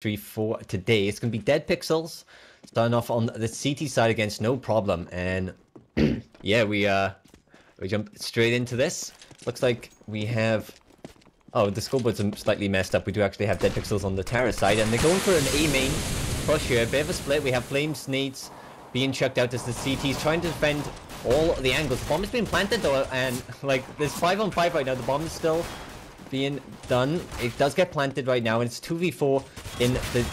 3, 4 today. It's going to be Dead Pixels starting off on the CT side against No Problem. And yeah, we jump straight into this. Looks like we have... Oh, the scoreboard's slightly messed up. We do actually have Dead Pixels on the terror side, and they're going for an A main push here. A bit of a split. We have Flames nades being chucked out as the CT's trying to defend all the angles. The bomb is being planted though, and like there's 5-on-5 right now. The bomb is still being done. It does get planted right now, and it's 2v4 in the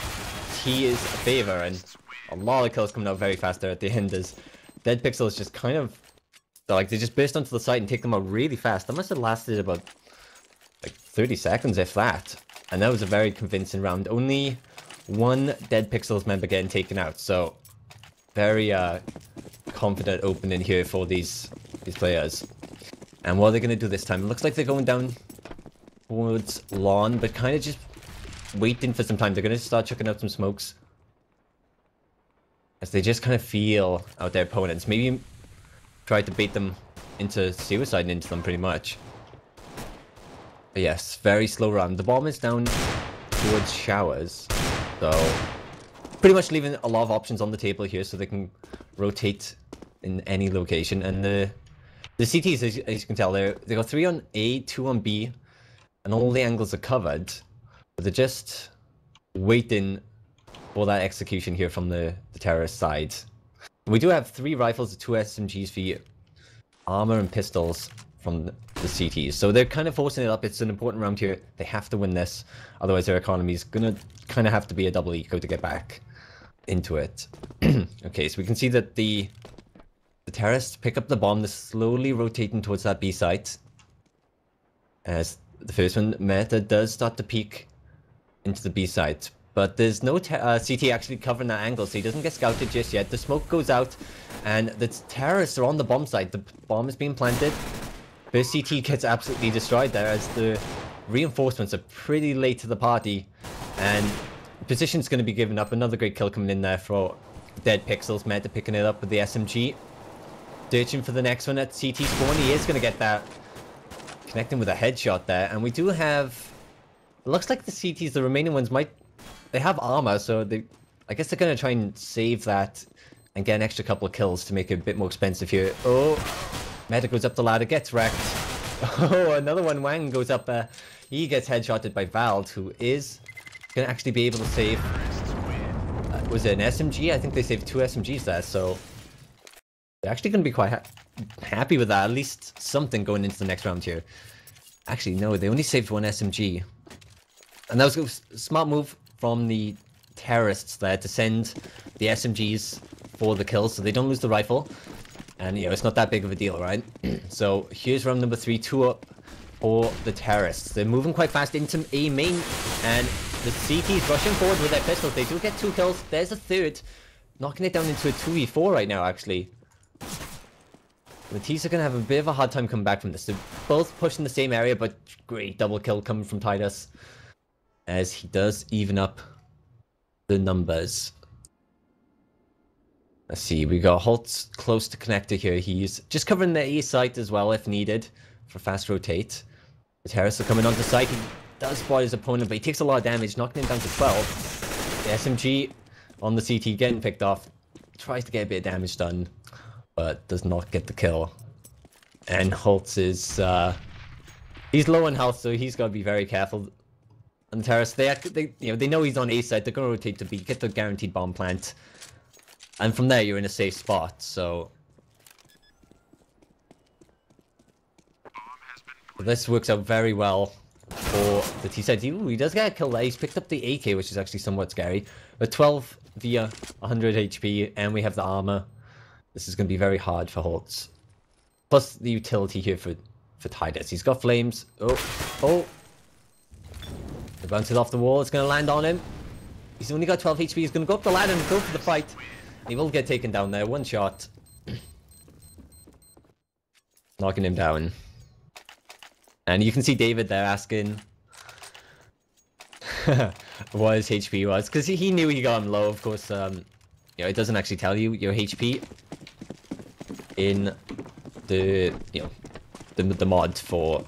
T's favor, and a lot of kills coming out very fast there at the end as Dead Pixels just kind of like they just burst onto the site and take them out really fast. That must have lasted about like 30 seconds if that, and that was a very convincing round. Only one Dead Pixels member getting taken out, so very confident opening here for these players. And what are they going to do this time? It looks like they're going down towards lawn, but kind of just waiting for some time. They're going to start chucking out some smokes as they just kind of feel out their opponents. Maybe try to bait them into suiciding into them pretty much. But yes, very slow round. The bomb is down towards showers, so pretty much leaving a lot of options on the table here so they can rotate in any location. And the CTs, as you can tell, they got 3 on A, 2 on B, and all the angles are covered. But they're just waiting for that execution here from the terrorist side. We do have 3 rifles, 2 SMGs for you, armor and pistols from the CTs. So they're kind of forcing it up. It's an important round here. They have to win this. Otherwise their economy is going to kind of have to be a double eco to get back into it. Okay, so we can see that the terrorists pick up the bomb. They're slowly rotating towards that B site. As the first one, Meta does start to peek into the B site. But there's no CT actually covering that angle, so he doesn't get scouted just yet. The smoke goes out, and the terrorists are on the bomb site. The bomb is being planted. First CT gets absolutely destroyed there as the reinforcements are pretty late to the party. And position's going to be given up. Another great kill coming in there for Dead Pixels. Meta picking it up with the SMG. Searching for the next one at CT spawn. He is going to get that. Connecting with a headshot there. And we do have... It looks like the CTs, the remaining ones might... They have armor, so I guess they're going to try and save that and get an extra couple of kills to make it a bit more expensive here. Oh, Meta goes up the ladder, gets wrecked. Oh, another one, Wang goes up there. He gets headshotted by Vald, who is going to actually be able to save... was it an SMG? I think they saved 2 SMGs there, so... They're actually going to be quite happy with that. At least something going into the next round here. Actually, no, they only saved 1 SMG. And that was a smart move from the terrorists there to send the SMGs for the kills so they don't lose the rifle. And, you know, it's not that big of a deal, right? So, here's round number 3, 2 up for the terrorists. They're moving quite fast into A main, and the CT's rushing forward with their pistols. They do get 2 kills. There's a third. Knocking it down into a 2v4 right now, actually. The T's are going to have a bit of a hard time coming back from this. They're both pushing the same area, but great double kill coming from Titus, as he does even up the numbers. Let's see, we got Holtz close to connector here. He's just covering the A site as well if needed for fast rotate. The terrorists are coming onto site. He does spot his opponent, but he takes a lot of damage, knocking him down to 12. The SMG on the CT getting picked off. Tries to get a bit of damage done, but does not get the kill. And Holtz is he's low on health, so he's got to be very careful. And the terrorists, they know he's on A side. They're going to rotate to B, get the guaranteed bomb plant, and from there you're in a safe spot. So this works out very well for the T side. Ooh, he does get a kill there. He's picked up the AK, which is actually somewhat scary. But 12 via 100 HP, and we have the armor. This is going to be very hard for Holtz. Plus the utility here for Titus. He's got flames. Oh. It bounces off the wall. It's going to land on him. He's only got 12 HP. He's going to go up the ladder and go for the fight. He will get taken down there. 1 shot. Knocking him down. And you can see David there asking what his HP was. Because he knew he got him low. Of course, you know, it doesn't actually tell you your HP in the, you know, the mod for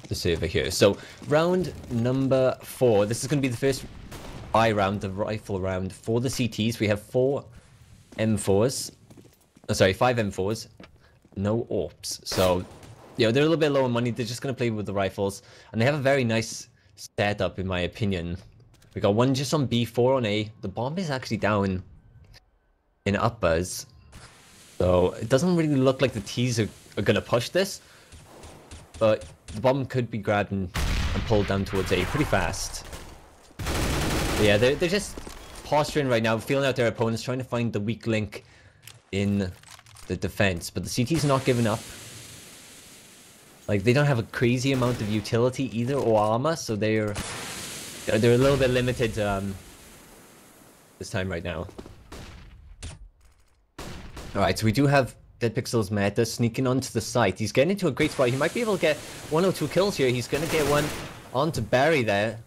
the server here. So round number 4. This is going to be the first buy round, the rifle round for the CTs. We have 4 M4s. Oh, sorry, 5 M4s. No AWPs. So, you know, they're a little bit low on money. They're just going to play with the rifles. And they have a very nice setup, in my opinion. We got one just on B4 on A. The bomb is actually down in uppers. So, it doesn't really look like the T's are going to push this. But the bomb could be grabbed and pulled down towards A pretty fast. But yeah, they're just posturing right now, feeling out their opponents, trying to find the weak link in the defense. But the CT's not giving up. Like, they don't have a crazy amount of utility either, or armor, so they're a little bit limited this time right now. Alright, so we do have Dead Pixel's Meta sneaking onto the site. He's getting into a great spot. He might be able to get 1 or 2 kills here. He's going to get one onto Barry there.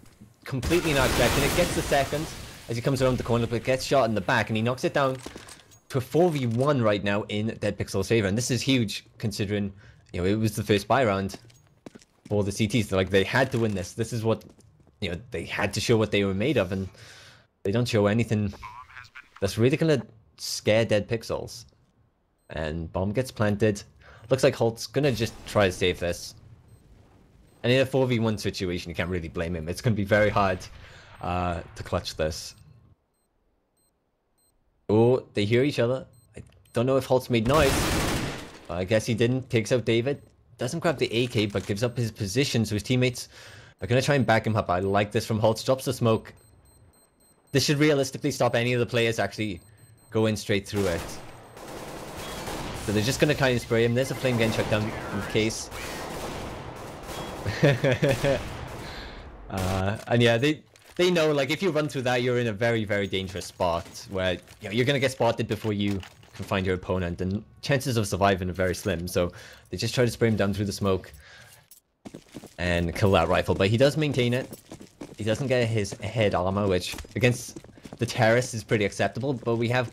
Completely not expecting it. Gets the second as he comes around the corner, but gets shot in the back, and he knocks it down to a 4v1 right now in Dead Pixel's favor. And this is huge, considering, you know, it was the first buy round for the CTs. Like, they had to win this. This is what, you know, they had to show what they were made of, and they don't show anything that's really going to scare Dead Pixels. And bomb gets planted. Looks like Holt's gonna just try to save this. And in a 4v1 situation, you can't really blame him. It's gonna be very hard to clutch this. Oh, they hear each other. I don't know if Holt's made noise. I guess he didn't. Takes out David. Doesn't grab the AK, but gives up his position, so his teammates are gonna try and back him up. I like this from Holtz. Drops the smoke. This should realistically stop any of the players actually going straight through it. So they're just going to kind of spray him. There's a flame getting shut down in case. And yeah, they know, like, if you run through that, you're in a very, very dangerous spot where, you know, you're going to get spotted before you can find your opponent, and chances of surviving are very slim. So they just try to spray him down through the smoke and kill that rifle. But he does maintain it. He doesn't get his head armor, which against the terrorists is pretty acceptable. But we have...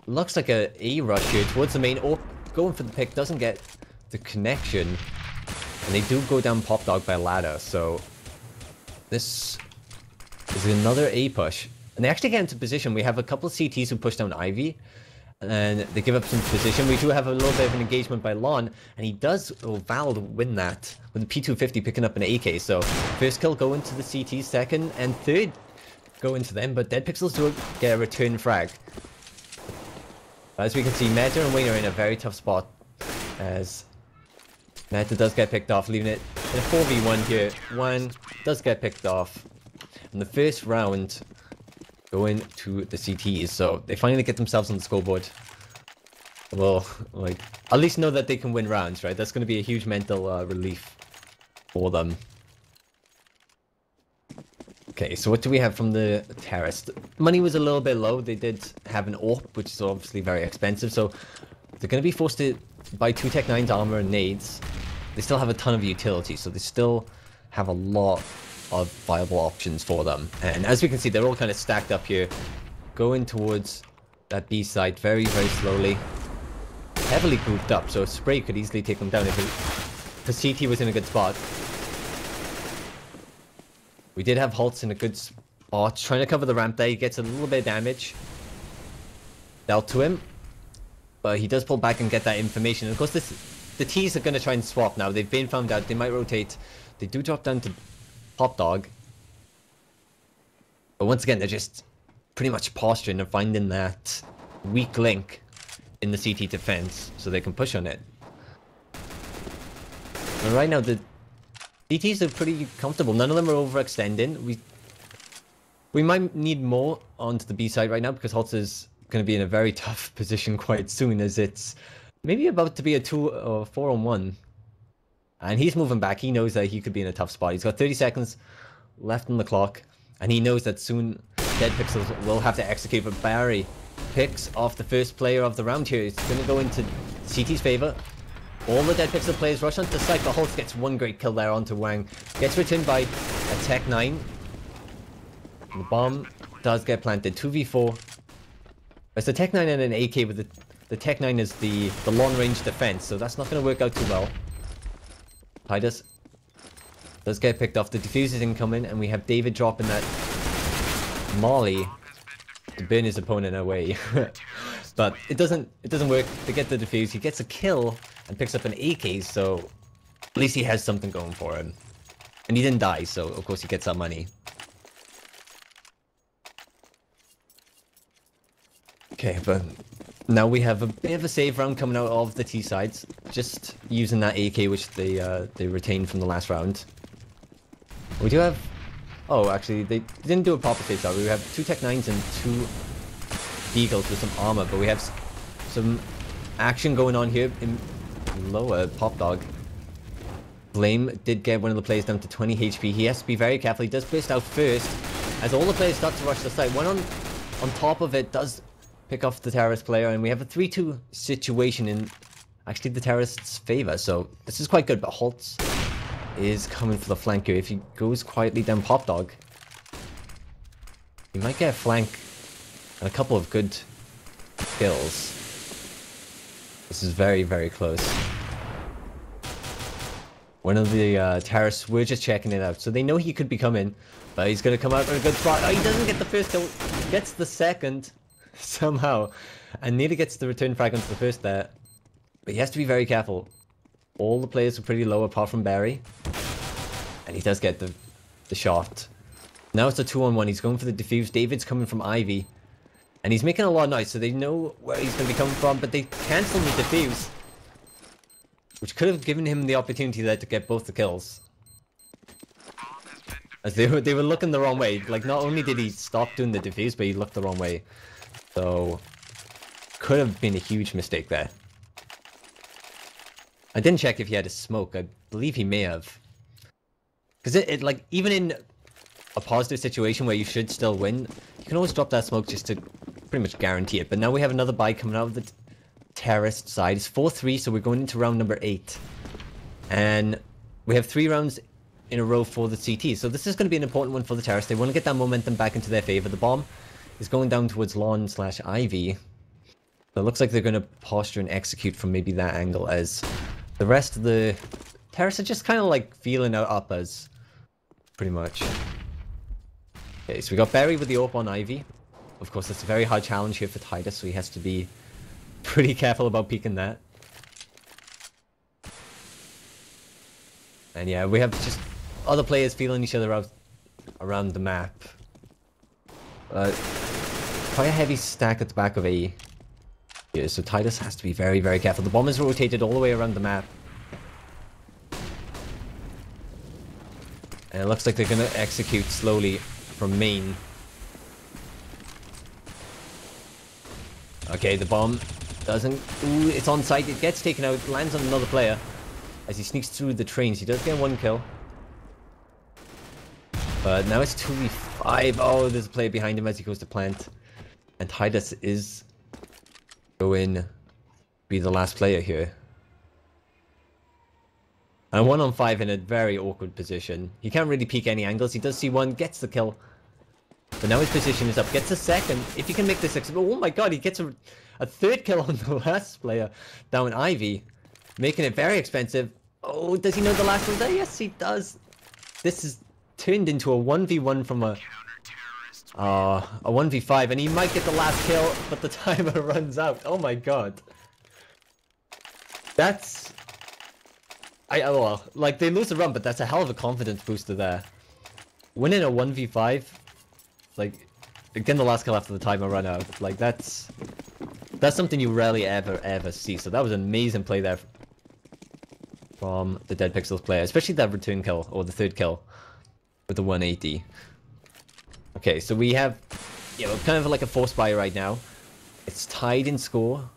looks like a rush here towards the main. Oh, going for the pick, doesn't get the connection. And they do go down Pop Dog by ladder, so this is another A push. And they actually get into position. We have a couple of CTs who push down Ivy, and they give up some position. We do have a little bit of an engagement by Lon, and he does, Val win that with the P250 picking up an AK. So first kill going to the CT, second and third go into them, but Dead Pixels do get a return frag. As we can see, Meta and Wayne are in a very tough spot, as Meta does get picked off, leaving it in a 4v1 here. One does get picked off. And the first round going to the CTs, so they finally get themselves on the scoreboard. Well, like, at least know that they can win rounds, right? That's going to be a huge mental relief for them. Okay, so what do we have from the terrorist? Money was a little bit low. They did have an AWP, which is obviously very expensive, so they're going to be forced to buy 2 Tech 9's armor and nades. They still have a ton of utility, so they still have a lot of viable options for them. And as we can see, they're all kind of stacked up here, going towards that B site very, very slowly. Heavily grouped up, so a spray could easily take them down if the CT was in a good spot. We did have Holtz in a good spot, trying to cover the ramp there. He gets a little bit of damage dealt to him, but he does pull back and get that information. And of course, the T's are going to try and swap now. They've been found out. They might rotate. They do drop down to Pop Dog, but once again, they're just pretty much posturing and finding that weak link in the CT defense so they can push on it. And right now, the CTs are pretty comfortable. None of them are overextending. We might need more onto the B side right now because Holtz is going to be in a very tough position quite soon, as it's maybe about to be a 2 or 4-on-1. And he's moving back. He knows that he could be in a tough spot. He's got 30 seconds left on the clock, and he knows that soon Dead Pixels will have to execute. But Barry picks off the first player of the round here. It's going to go into CT's favor. All the Dead Pixel players rush onto the site, but Holtz gets one great kill there onto Wang. Gets returned by a Tech 9. And the bomb does get planted. 2v4. It's the Tech 9 and an AK, with the Tech 9 is the long-range defense, so that's not going to work out too well. Titus does get picked off. The defuse is incoming, and we have David dropping that molly to burn his opponent away. But it doesn't work to get the defuse. He gets a kill and picks up an AK, so at least he has something going for him. And he didn't die, so of course he gets that money. Okay, but now we have a bit of a save round coming out of the T sides, just using that AK which they retained from the last round. We do have, oh actually they didn't do a proper save round. We have 2 Tech 9s and 2 Deagles with some armor, but we have some action going on here in lower Pop Dog. Flame did get one of the players down to 20 HP. He has to be very careful. He does burst out first as all the players start to rush the site. One on top of it does pick off the terrorist player, and we have a 3-2 situation in actually the terrorists' favor. So this is quite good, but Holtz is coming for the flank here. If he goes quietly down Pop Dog, he might get a flank and a couple of good kills. This is very, very close. One of the terrorists, we're just checking it out. So they know he could be coming, but he's going to come out in a good spot. Oh, he doesn't get the first kill, gets the second somehow, and nearly gets the return frag onto the first there. But he has to be very careful. All the players are pretty low apart from Barry, and he does get the shot. Now it's a 2-on-1. He's going for the defuse. David's coming from Ivy, and he's making a lot of noise, so they know where he's going to be coming from, but they cancel the defuse, which could have given him the opportunity there to get both the kills. As they were looking the wrong way. Like, not only did he stop doing the defuse, but he looked the wrong way. So, could have been a huge mistake there. I didn't check if he had a smoke. I believe he may have. Because it like, even in a positive situation where you should still win, you can always drop that smoke just to pretty much guarantee it. But now we have another buy coming out of the terrorist side. It's 4-3, so we're going into round number 8. And we have 3 rounds in a row for the CT. So this is going to be an important one for the terrorists. They want to get that momentum back into their favor. The bomb is going down towards Lawn/Ivy. So it looks like they're going to posture and execute from maybe that angle, as the rest of the terrorists are just kind of like feeling out uppers, pretty much. Okay, so we got Barry with the AWP on Ivy. Of course, it's a very hard challenge here for Titus, so he has to be pretty careful about peeking that. And yeah, we have just other players feeling each other out around the map. Quite a heavy stack at the back of A here, so Titus has to be very, very careful. The bomb is rotated all the way around the map. And it looks like they're going to execute slowly from main. Okay, the bomb doesn't... Ooh, it's on site. It gets taken out. Lands on another player as he sneaks through the trains. He does get 1 kill. But now it's 2v5. Oh, there's a player behind him as he goes to plant. And Titus is going to be the last player here. And 1-on-5 in a very awkward position. He can't really peek any angles. He does see one, gets the kill. But now his position is up. Gets a second. If he can make the 6... Oh my god, he gets a 3rd kill on the last player down Ivy. Making it very expensive. Oh, does he know the last one's there? Yes, he does. This is turned into a 1v1 from a 1v5. And he might get the last kill, but the timer runs out. Oh my god. That's... well, like, they lose the run, but that's a hell of a confidence booster there. Winning a 1v5, like, getting the last kill after the timer run out, like, that's something you rarely ever see. So that was an amazing play there from the Dead Pixels player, especially that return kill, or the 3rd kill with the 180. Okay, so we have, yeah, we're kind of like a force buy right now. It's tied in score.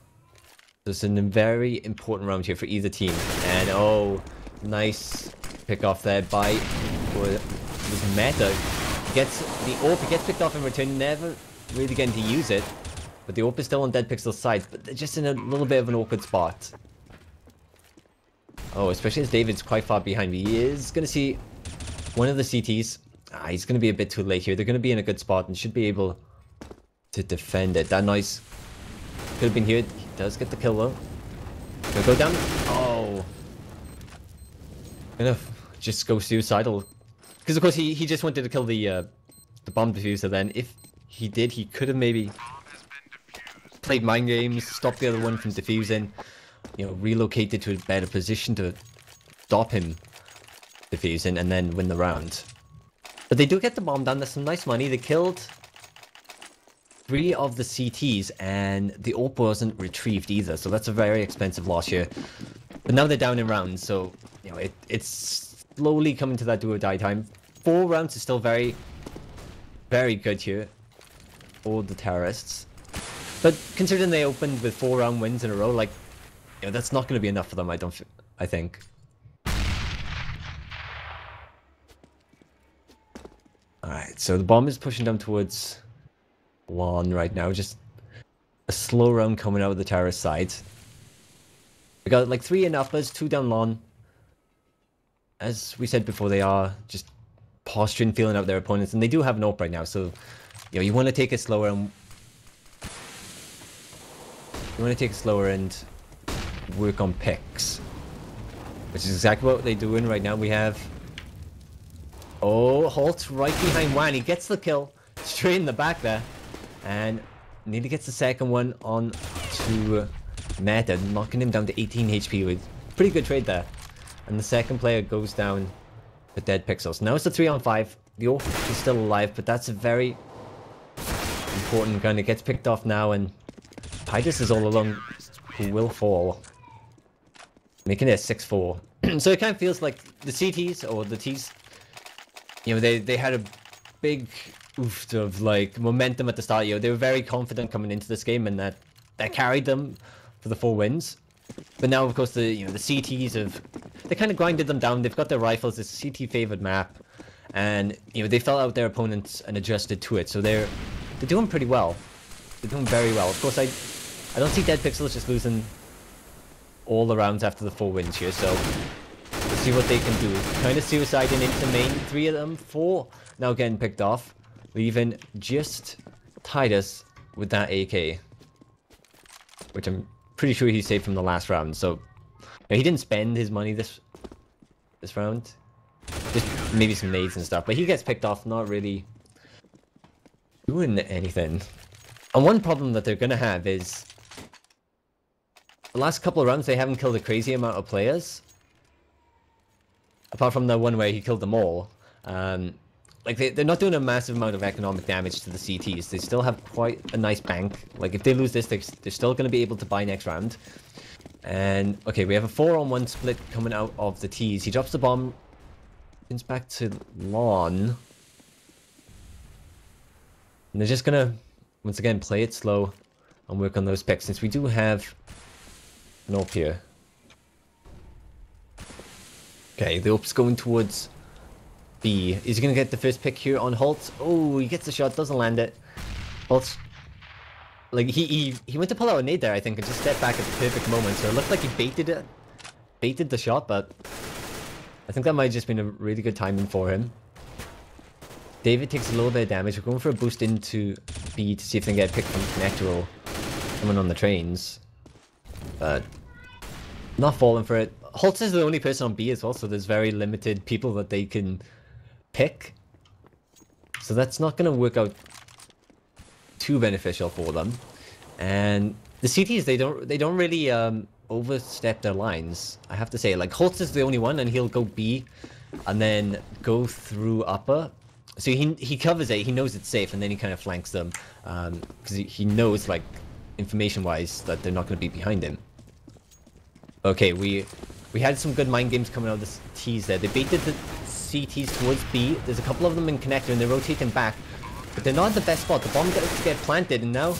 So it's a very important round here for either team. And oh, nice pick off there by was Meta. He gets the AWP, he gets picked off in return, never really getting to use it. But the AWP is still on Dead Pixel's side, but they're just in a little bit of an awkward spot. Oh, especially as David's quite far behind me. He is going to see one of the CTs. He's going to be a bit too late here. They're going to be in a good spot and should be able to defend it. That noise could have been here. He does get the kill though. Gonna go down. Oh. Gonna just go suicidal. Because of course he just wanted to kill the bomb diffuser then. If he did. He could have maybe played mind games, stopped the other one from defusing, you know, relocated to a better position to stop him defusing and then win the round. But they do get the bomb down. There's some nice money. They killed 3 of the CTs and the AWP wasn't retrieved either. So that's a very expensive loss here. But now they're down in rounds. So, you know, it's slowly coming to that do or die time. 4 rounds is still very, very good here for the terrorists. But considering they opened with 4 round wins in a row, like, you know, that's not going to be enough for them, I think. Alright, so the bomb is pushing down towards lawn right now. Just a slow round coming out of the terrorist side. We got like 3 in uppers, 2 down lawn. As we said before, they are just posturing, feeling out their opponents. And they do have an AWP right now, so you know, you want to take it slower and work on picks. Which is exactly what they're doing right now. We have... Oh, Holt right behind Wan. He gets the kill straight in the back there. And nearly gets the second one on to Meta, knocking him down to 18 HP with pretty good trade there. And the second player goes down with dead pixels. Now it's a 3-on-5. The AWP is still alive, but that's a very important gun. It gets picked off now, and Titus is all alone, who will fall. Making it a 6-4. So it kind of feels like the CTs, or the Ts, you know, they had a big oof of like momentum at the start. You know, they were very confident coming into this game, and that carried them for the 4 wins. But now, of course, the CTs they kind of grinded them down. They've got their rifles. It's a CT favored map, and you know, they felt out their opponents and adjusted to it. So they're doing pretty well. They're doing very well. Of course, I don't see Dead Pixels just losing all the rounds after the 4 wins here. So we'll see what they can do. Kind of suiciding into main. 3 of them, 4 now getting picked off, leaving just Titus with that AK, which I'm pretty sure he saved from the last round. So yeah, he didn't spend his money this round, just maybe some nades and stuff, but he gets picked off, not really doing anything. And one problem that they're gonna have is the last couple of rounds they haven't killed a crazy amount of players, apart from the one where he killed them all. Like they're not doing a massive amount of economic damage to the CTs. They still have quite a nice bank. Like if they lose this, they're still going to be able to buy next round. And okay, we have a 4-on-1 split coming out of the Ts. He drops the bomb, spins back to lawn, and they're just gonna once again play it slow and work on those picks, since we do have an AWP here. Okay, the AWP's going towards B. Is he going to get the first pick here on Holt? Oh, he gets the shot, doesn't land it. Holt, like, he went to pull out a nade there, I think, and just stepped back at the perfect moment. So it looked like he baited the shot, but I think that might have just been a really good timing for him. David takes a little bit of damage. We're going for a boost into B to see if they can get picked from connector or someone on the trains. But not falling for it. Holt is the only person on B as well, so there's very limited people that they can pick. So that's not going to work out too beneficial for them. And the CTs, they don't really overstep their lines, I have to say. Like, Holt is the only one, and he'll go B and then go through upper. So he covers it, he knows it's safe, and then he kind of flanks them, because he knows, like, information-wise, that they're not going to be behind him. Okay, we had some good mind games coming out of the T's there. They baited the CTs towards B. There's a couple of them in connector, and they're rotating back, but they're not in the best spot. The bomb gets to get planted, and now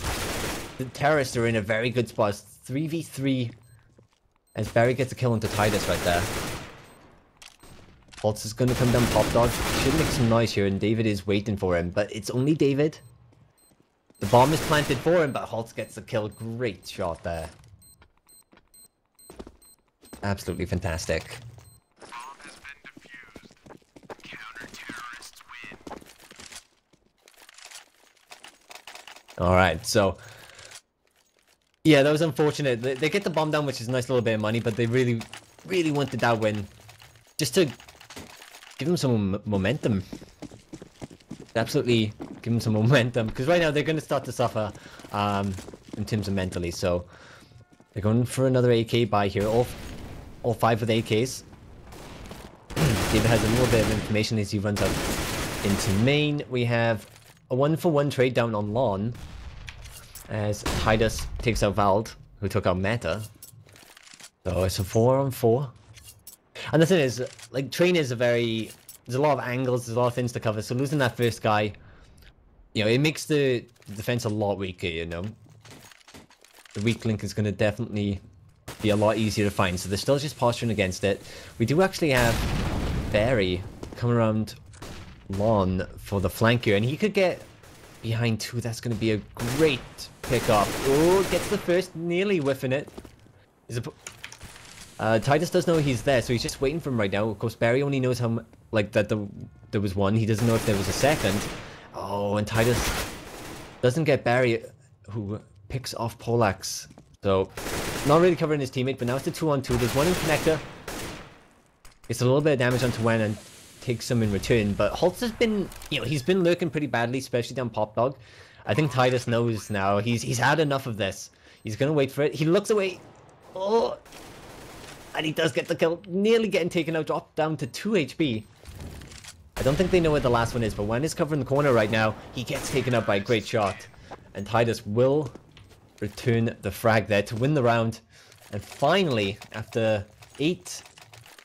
the terrorists are in a very good spot. It's 3v3 as Barry gets a kill into Titus right there. Holtz is going to come down top dog. Should make some noise here, and David is waiting for him, but it's only David. The bomb is planted for him, but Holtz gets the kill. Great shot there. Absolutely fantastic. Alright, so yeah, that was unfortunate. They get the bomb down, which is a nice little bit of money, but they really, really wanted that win. Just to give them some momentum. Absolutely give them some momentum, because right now they're going to start to suffer in terms of mentally. So they're going for another AK buy here. All 5 with AKs. David has a little bit of information as he runs out into main. We have a 1-for-1 trade down on lawn as Titus takes out Vald, who took out Meta. So it's a 4-on-4. And the thing is, like, train is there's a lot of angles, there's a lot of things to cover, so losing that first guy, you know, it makes the defense a lot weaker, you know. The weak link is going to definitely be a lot easier to find, so they're still just posturing against it. We do actually have Barry coming around lawn for the flank here, and he could get behind 2. That's going to be a great pickup. Oh, gets the first, nearly whiffing it. Titus does know he's there, so he's just waiting for him right now. Of course, Barry only knows how, like, that there was one. He doesn't know if there was a second. Oh, and Titus doesn't get Barry, who picks off Polax. So, not really covering his teammate, but now it's a 2-on-2. There's one in connector. Gets a little bit of damage onto Wen and takes some in return. But Holtz has been, you know, he's been lurking pretty badly, especially down Pop Dog. I think Titus knows now. He's had enough of this. He's going to wait for it. He looks away. Oh! And he does get the kill, nearly getting taken out, dropped down to 2 HP. I don't think they know where the last one is, but Wen is covering the corner right now. He gets taken out by a great shot. And Titus will return the frag there to win the round. And finally, after 8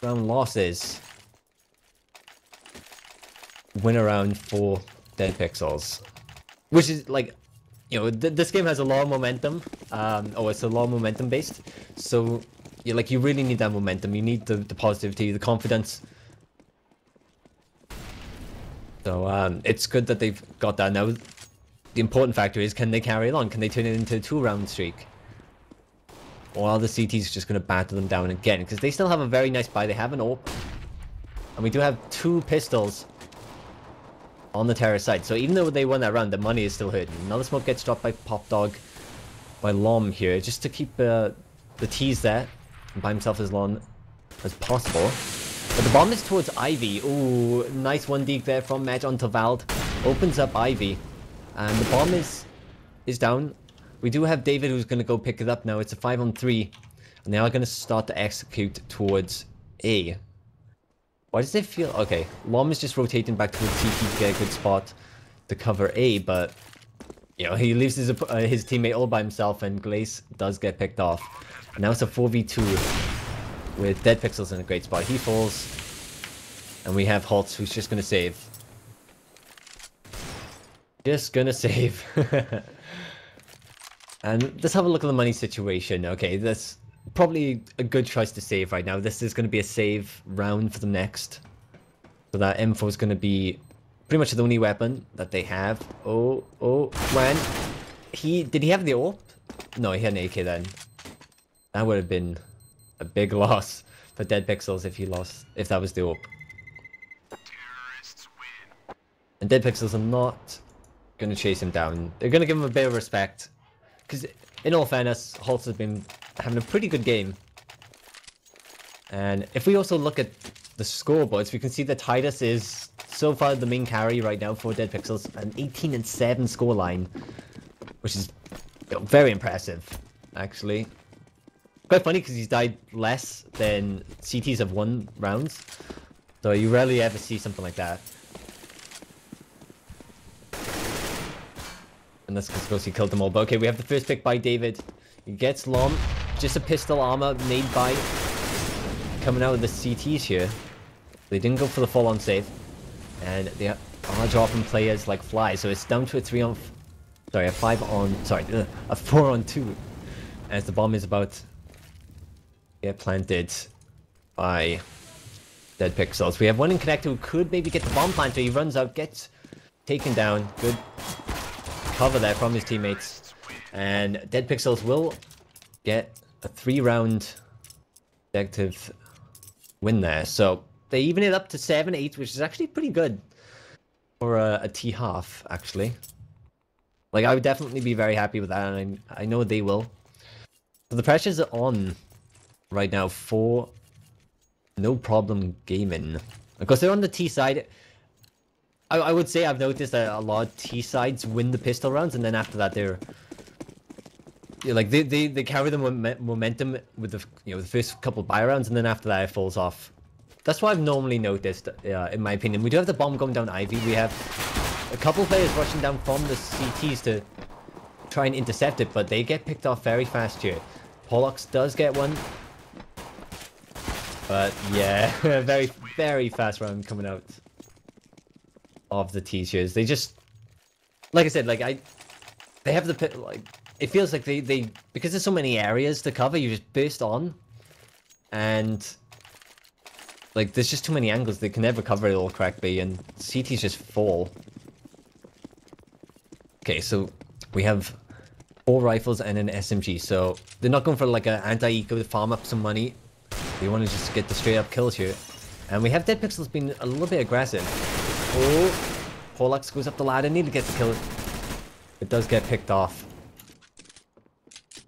round losses, win a round for Dead Pixels. Which is, like, you know, this game has a lot of momentum. It's a lot of momentum based. So, you really need that momentum. You need the positivity, the confidence. So, it's good that they've got that. Now, the important factor is, can they carry it on? Can they turn it into a 2-round streak? Or are the CTs just going to batter them down again? Because they still have a very nice buy. They have an AWP. And we do have 2 pistols on the terror side. So even though they won that round, the money is still hurting. Another smoke gets dropped by Pop Dog, by Lom here, just to keep the T's there and by himself as long as possible. But the bomb is towards Ivy. Ooh, nice 1 deke there from Medj onto Vald. Opens up Ivy. And the bomb is down. We do have David who's going to go pick it up now. It's a 5-on-3. And they are going to start to execute towards A. Why does it feel... Okay, Lom is just rotating back towards CT to get a good spot to cover A, but... You know, he leaves his teammate all by himself, and Glace does get picked off. And now it's a 4v2 with Dead Pixels in a great spot. He falls. And we have Holtz, who's just going to save. Just going to save. And let's have a look at the money situation. Okay, that's probably a good choice to save right now. This is going to be a save round for the next. So that M4 is going to be pretty much the only weapon that they have. When did he have the AWP? No, he had an AK then. That would have been a big loss for Dead Pixels if that was the AWP. And Dead Pixels are not going to chase him down. They're going to give him a bit of respect. Because, in all fairness, Holtz has been having a pretty good game. And if we also look at the scoreboards, we can see that Titus is so far the main carry right now for Dead Pixels. An 18-7 scoreline, which is very impressive, actually. Quite funny because he's died less than CTs have won rounds. So you rarely ever see something like that. And that's because he killed them all. But okay, we have the first pick by David. He gets Lom. Just a pistol armor made by coming out of the CTs here. They didn't go for the full-on save. And they are dropping players like flies. So it's down to a 4-on-2. As the bomb is about to get planted by Dead Pixels. We have one in connector who could maybe get the bomb planted. He runs out, gets taken down. Good cover there from his teammates, and Dead Pixels will get a 3-round objective win there. So they even it up to 7-8, which is actually pretty good for a T half, actually. Like, I would definitely be very happy with that, and I know they will. So the pressure's on right now for No Problem Gaming. Of course, they're on the T side. I would say I've noticed that a lot of T sides win the pistol rounds, and then after that they're like they carry the momentum with the the first couple of buy rounds, and then after that it falls off. That's what I've normally noticed, in my opinion. We do have the bomb going down Ivy. We have a couple of players rushing down from the CTs to try and intercept it, but they get picked off very fast here. Pollux does get one. But yeah, very, very fast round coming out of the T-shirts. They just, like I said, like they have the, like, it feels like they, because there's so many areas to cover, you just burst on. And like, there's just too many angles. They can never cover it all correctly, and CTs just fall. Okay, so we have 4 rifles and an SMG. So they're not going for like an anti-eco to farm up some money. They want to just get the straight up kills here. And we have Dead Pixels being a little bit aggressive. Oh, Pollux goes up the ladder, need to get the kill. It does get picked off.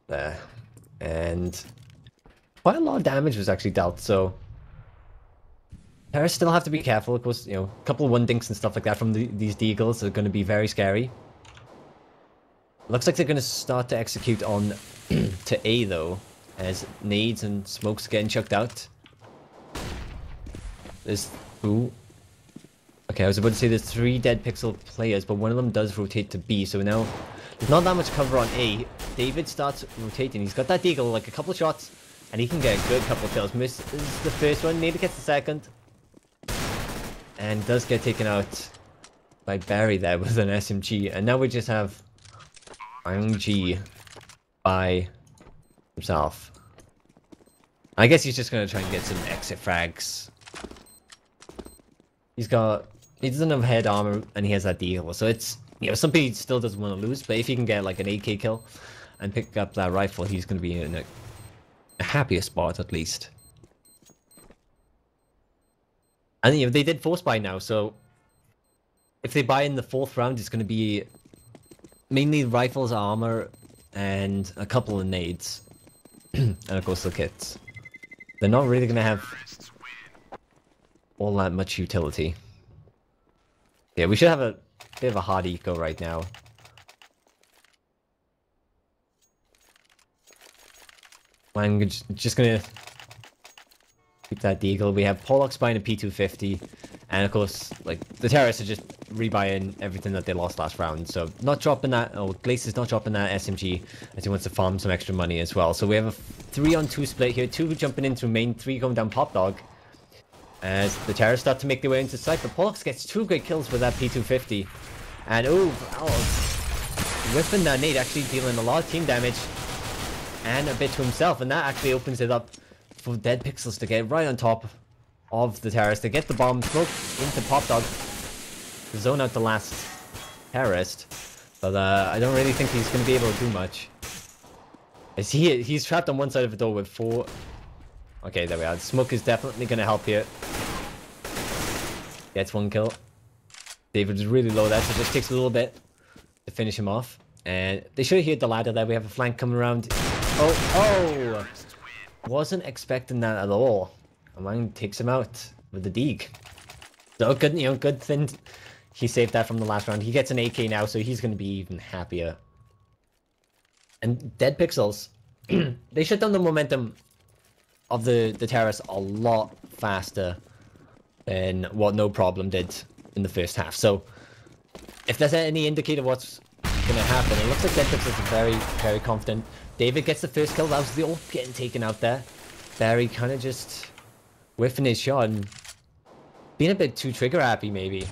There. And quite a lot of damage was actually dealt, so Terrorists still have to be careful. Of course, a couple of one-dinks and stuff like that from these deagles are going to be very scary. Looks like they're going to start to execute on to A, though, as nades and smokes getting chucked out. There's... Ooh. Okay, I was about to say there's 3 Dead Pixel players, but one of them does rotate to B, so now there's not that much cover on A. David starts rotating. He's got that deagle, like a couple of shots, and he can get a good couple of kills. Misses the first one, Nada gets the second. And does get taken out by Barry there with an SMG. And now we just have G by himself. I guess he's just going to try and get some exit frags. He doesn't have head armor and he has that deagle. So it's, something he still doesn't want to lose. But if he can get like an AK kill and pick up that rifle, he's going to be in a happier spot at least. And they did force buy now, so if they buy in the 4th round, it's going to be mainly rifles, armor, and a couple of nades. And of course the kits. They're not really going to have all that much utility. Yeah, we should have a bit of a hard eco right now. I'm just going to keep that deagle. We have Pollux buying a P250, and of course, like, the terrorists are just rebuying everything that they lost last round. So not dropping that, Glace is not dropping that SMG as he wants to farm some extra money as well. So we have a 3-on-2 split here, 2 jumping into main, 3 going down Pop Dog. As the terrorists start to make their way into sight, but Pollux gets 2 great kills with that P250. And whipping that nade, actually dealing a lot of team damage and a bit to himself, and that actually opens it up for Dead Pixels to get right on top of the terrorist, to get the bomb, smoke into Pop Dog, to zone out the last terrorist. But I don't really think he's going to be able to do much. As he's trapped on one side of the door with 4... Okay, there we are. Smoke is definitely going to help here. Gets 1 kill. David's really low there, so it just takes a little bit to finish him off. And they should have hit the ladder there. We have a flank coming around. Oh! Wasn't expecting that at all. Amang takes him out with the deeg. So good, good thing he saved that from the last round. He gets an AK now, so he's going to be even happier. And Dead Pixels, they shut down the momentum of the terrorists a lot faster than what No Problem did in the first half. So if there's any indicator of what's going to happen, it looks like Dead Pixels are very, very confident. David gets the first kill. That was the ult getting taken out there. Barry kind of just whiffing his shot and being a bit too trigger happy, maybe.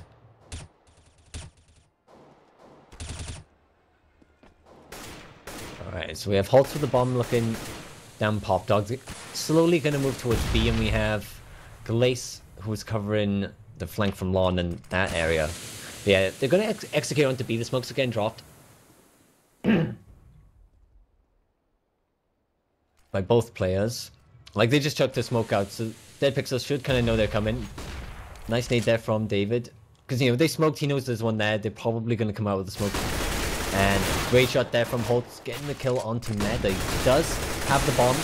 Alright, so we have Halt with the bomb looking down Pop Dog. Slowly going to move towards B, and we have Glace, who's covering the flank from Lawn in that area. But yeah, they're going to execute onto B. The smokes are getting dropped by both players. Like, they just chucked the smoke out, so Dead Pixels should kind of know they're coming. Nice nade there from David. Because, they smoked, he knows there's one there. They're probably going to come out with the smoke. And great shot there from Holtz, getting the kill onto Neda. He does have the bomb,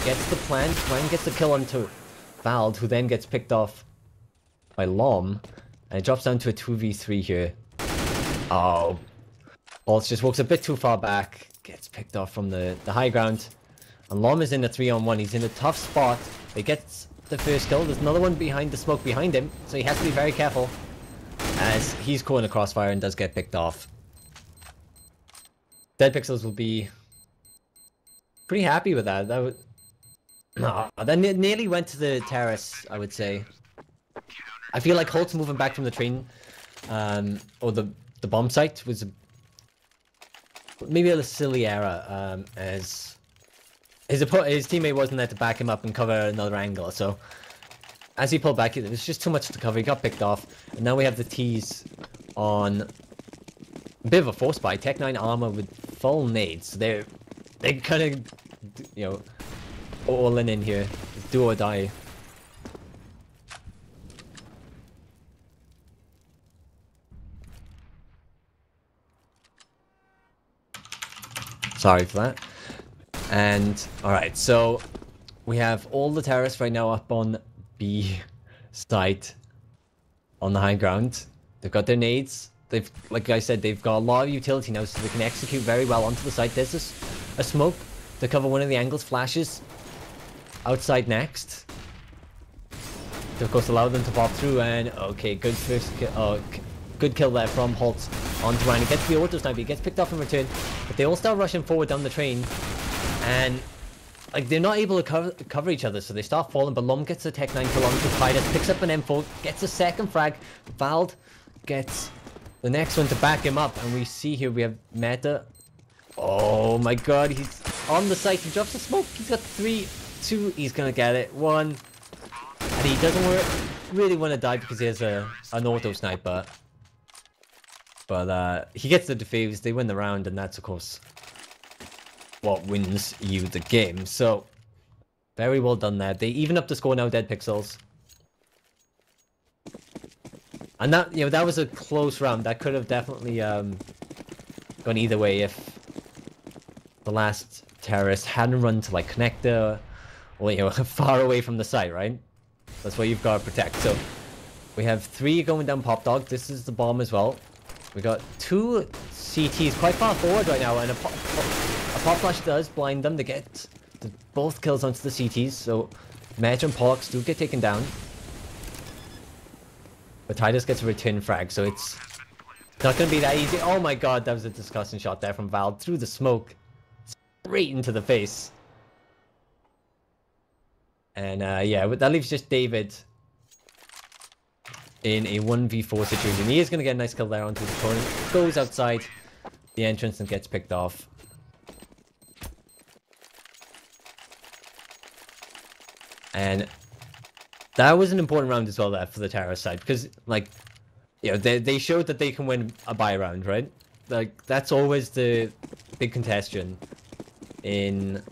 gets the plant, and gets the kill onto Vald, who then gets picked off by Lom. And it drops down to a 2v3 here. Oh. Pulse just walks a bit too far back. Gets picked off from the high ground. And Lom is in a 3-on-1. He's in a tough spot. He gets the first kill. There's another one behind the smoke behind him. So he has to be very careful. As he's caught in a crossfire and does get picked off. Dead Pixels will be pretty happy with that. That nearly went to the terrace, I would say. I feel like Holt's moving back from the train, or the bomb site was maybe a silly error, as his teammate wasn't there to back him up and cover another angle. So as he pulled back, it was just too much to cover. He got picked off, and now we have the T's on a bit of a force buy. Tech 9 armor with full nades. So they kind of, you know, all in here, do or die. Sorry for that. And alright, so we have all the terrorists right now up on B site on the high ground. They've got their nades. They've, like I said, they've got a lot of utility now, so they can execute very well onto the site. There's a smoke to cover one of the angles, flashes outside next. To, of course, allow them to pop through, and okay, good first kill. Good kill there from Holt onto Ryan. He gets the auto sniper, he gets picked off in return, but they all start rushing forward down the train, and like they're not able to cover each other, so they start falling. But Lom gets a Tech 9 kill onto Titus, picks up an M4, gets a second frag. Vald gets the next one to back him up, and we see here we have Meta. Oh my god, he's on the site. He drops the smoke. He's got 3, 2. He's gonna get it. 1, and he doesn't really want to die because he has an auto sniper. But he gets the defuse, they win the round, and that's, of course, what wins you the game. So, very well done there. They even up the score now, Dead Pixels. And that, you know, that was a close round. That could have definitely gone either way if the last terrorist hadn't run to, like, connector or, you know, far away from the site, right? That's what you've got to protect. So, we have 3 going down Pop Dog. This is the bomb as well. We got 2 CTs quite far forward right now, and a pop flash does blind them. They get both kills onto the CTs, so Meta and Pollux do get taken down. But Titus gets a return frag, so it's not going to be that easy. Oh my god, that was a disgusting shot there from Val through the smoke. Straight into the face. And yeah, that leaves just David in a 1v4 situation. He is going to get a nice kill there onto his opponent. Goes outside the entrance and gets picked off. And that was an important round as well there for the terrorist side. Because, like, you know, they showed that they can win a buy round, right? Like, that's always the big contention in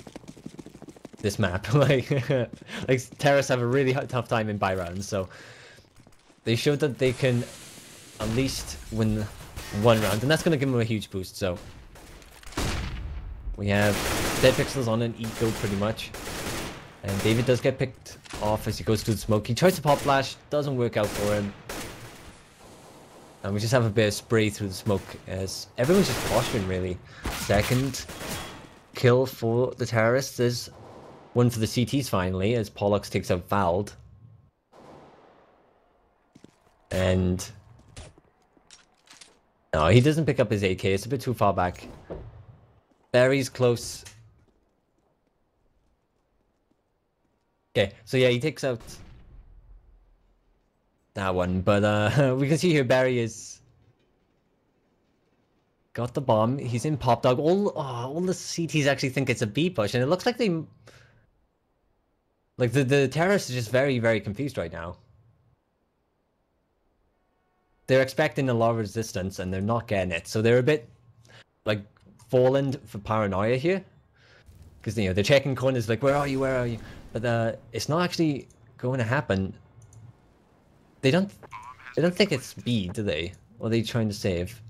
this map. like terrorists have a really tough time in buy rounds, so they showed that they can at least win one round, and that's going to give them a huge boost. So we have Dead Pixels on an eco pretty much, and David does get picked off as he goes through the smoke. He tries to pop flash, doesn't work out for him, and we just have a bit of spray through the smoke as everyone's just posturing really. Second kill for the terrorists. There's one for the CTs finally as Pollux takes out Vald. And no, he doesn't pick up his AK. It's a bit too far back. Barry's close. Okay, so yeah, he takes out that one. But we can see here Barry is got the bomb. He's in Pop Dog. All the CTs actually think it's a B push, and it looks like they the terrorists are just very, very confused right now. They're expecting a lot of resistance, and they're not getting it. So they're a bit, like, fallen for paranoia here. Because, you know, they're checking corners, like, where are you, where are you? But it's not actually going to happen. They don't think it's B, do they? Or are they trying to save?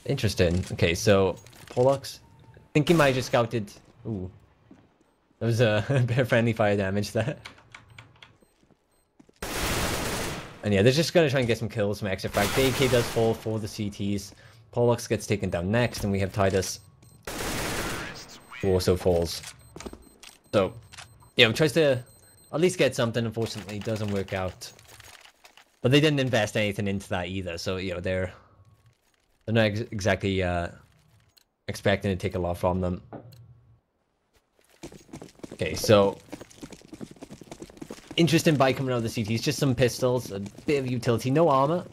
Interesting. Okay, so Pollux, I think he might have just scouted. Ooh. There was a bit of friendly fire damage there. And yeah, they're just going to try and get some kills, some extra frag. The AK does fall for the CTs. Pollux gets taken down next, and we have Titus, who also falls. So, yeah, we tries to at least get something. Unfortunately, it doesn't work out. But they didn't invest anything into that either, so, you know, they're not exactly expecting to take a lot from them. Okay, so interesting buy coming out of the CTs, just some pistols, a bit of utility, no armor.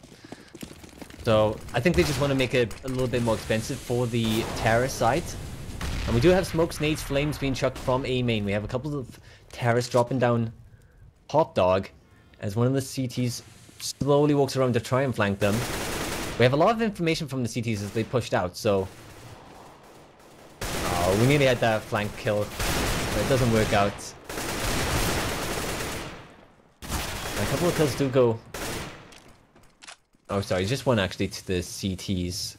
So I think they just want to make it a little bit more expensive for the terrorist side. And we do have smokes, nades, flames being chucked from A main. We have a couple of terrorists dropping down Hot Dog as one of the CTs slowly walks around to try and flank them. We have a lot of information from the CTs as they pushed out, so... Oh, we nearly had that flank kill, but it doesn't work out. A couple of kills do go... Oh, sorry, just one actually to the CTs.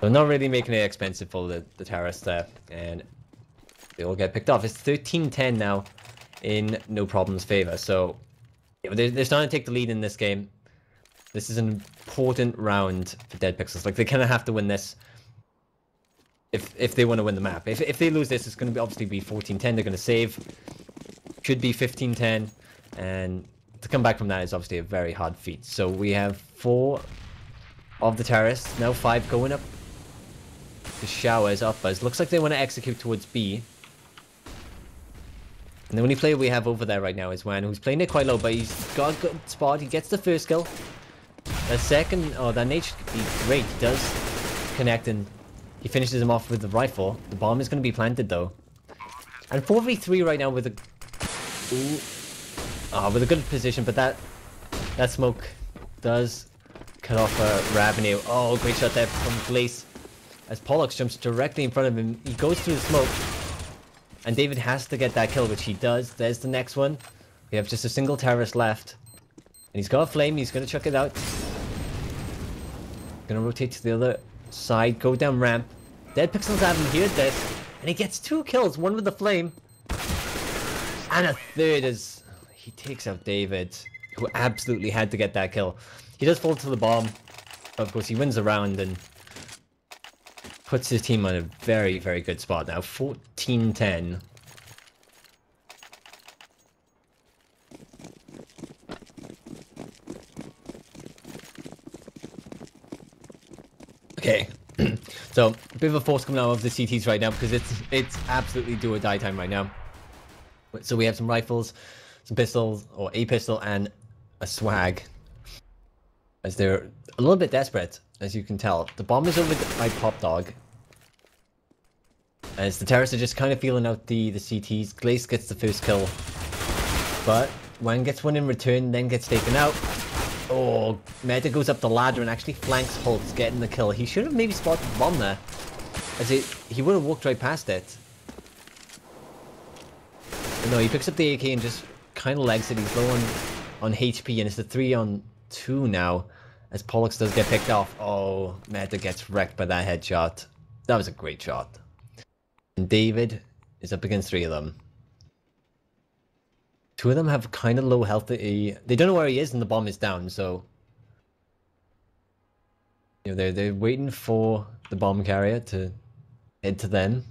So not really making it expensive for the terrorists there, and they all get picked off. It's 13-10 now in No Problem's favor, so yeah, they're starting to take the lead in this game. This is an important round for Dead Pixels. Like, they kind of have to win this if they want to win the map. If they lose this, it's going to obviously be 14-10. They're going to save. Should be 15-10, and to come back from that is obviously a very hard feat. So we have 4 of the terrorists, now 5 going up. The showers up us. Looks like they want to execute towards B. And the only player we have over there right now is Wan, who's playing it quite low, but he's got a good spot. He gets the first kill. The second, oh, that nade should be great. He does connect, and he finishes him off with the rifle. The bomb is going to be planted though. And 4v3 right now with a... Ooh. With a good position, but that smoke does cut off Ravenue. Oh, great shot there from Glace. As Pollux jumps directly in front of him, he goes through the smoke. And David has to get that kill, which he does. There's the next one. We have just a single terrorist left. And he's got a flame, he's going to chuck it out. Going to rotate to the other side, go down ramp. Dead Pixels haven't heard this. And he gets 2 kills, one with the flame. And a third as he takes out David, who absolutely had to get that kill. He does fall to the bomb. Of course, he wins the round and puts his team on a very, very good spot now. 14-10. Okay. So, a bit of a force coming out of the CTs right now because it's absolutely do or die time right now. So we have some rifles, some pistols, or a pistol, and a swag. As they're a little bit desperate, as you can tell. The bomb is over by Pop Dog. As the terrorists are just kind of feeling out the CTs. Glace gets the first kill. But Wang gets one in return, then gets taken out. Oh, Meta goes up the ladder and actually flanks Holtz, getting the kill. He should have maybe spotted the bomb there. As he would have walked right past it. But no, he picks up the AK and just kind of legs it. He's low on HP, and it's a 3-on-2 now. As Pollux does get picked off. Oh, Meta gets wrecked by that headshot. That was a great shot. And David is up against 3 of them. 2 of them have kind of low health. They don't know where he is, and the bomb is down, so... You know, they're waiting for the bomb carrier to head to them.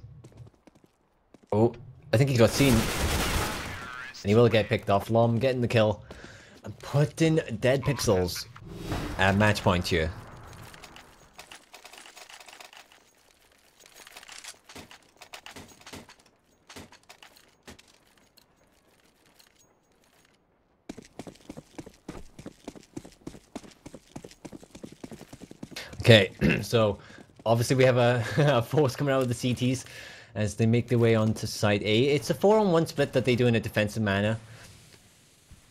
Oh, I think he got seen. And he will get picked off. Lom getting the kill. And putting Dead Pixels at match point here. Okay, so obviously we have a force coming out of the CTs as they make their way onto site A. It's a 4-on-1 split that they do in a defensive manner,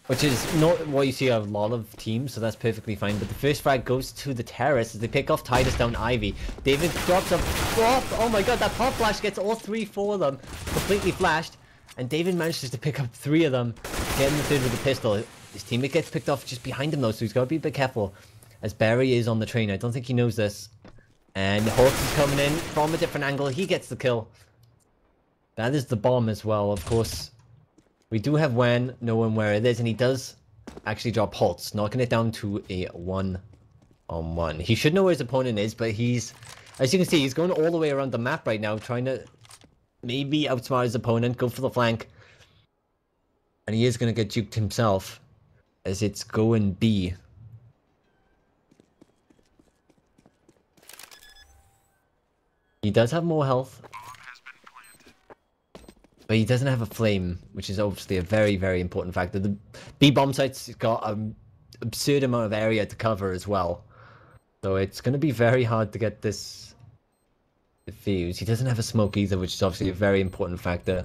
which is not what you see out of a lot of teams, so that's perfectly fine. But the first frag goes to the terrorists as they pick off Titus down Ivy. David drops a drop. Oh my god, that pop flash gets all 4 of them completely flashed, and David manages to pick up 3 of them, getting the third with the pistol. His teammate gets picked off just behind him though, so he's got to be a bit careful. As Barry is on the train, I don't think he knows this. And Holtz is coming in from a different angle. He gets the kill. That is the bomb as well, of course. We do have Wen knowing where it is, and he does actually drop Holtz, knocking it down to a 1-on-1. He should know where his opponent is, but he's, as you can see, he's going all the way around the map right now, trying to maybe outsmart his opponent, go for the flank. And he is going to get juked himself, as it's going B. He does have more health, but he doesn't have a flame, which is obviously a very, very important factor. The B bomb site's got an absurd amount of area to cover as well. So it's going to be very hard to get this defused. He doesn't have a smoke either, which is obviously a very important factor.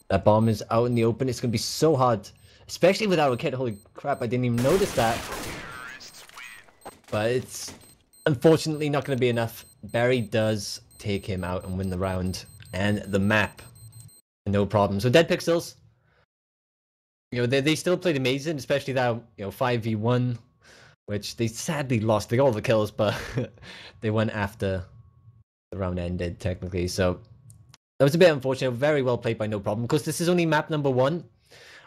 That bomb is out in the open. It's going to be so hard, especially without a kit. Holy crap, I didn't even notice that. But it's unfortunately not going to be enough. Barry does take him out and win the round. And the map, no problem. So Dead Pixels, you know, they still played amazing, especially that, you know, 5v1, which they sadly lost. They got all the kills, but they went after the round ended, technically. So that was a bit unfortunate. Very well played by No Problem, because this is only map number 1.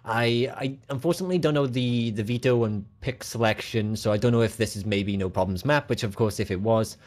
I unfortunately don't know the veto and pick selection, so I don't know if this is maybe No Problem's map, which of course if it was,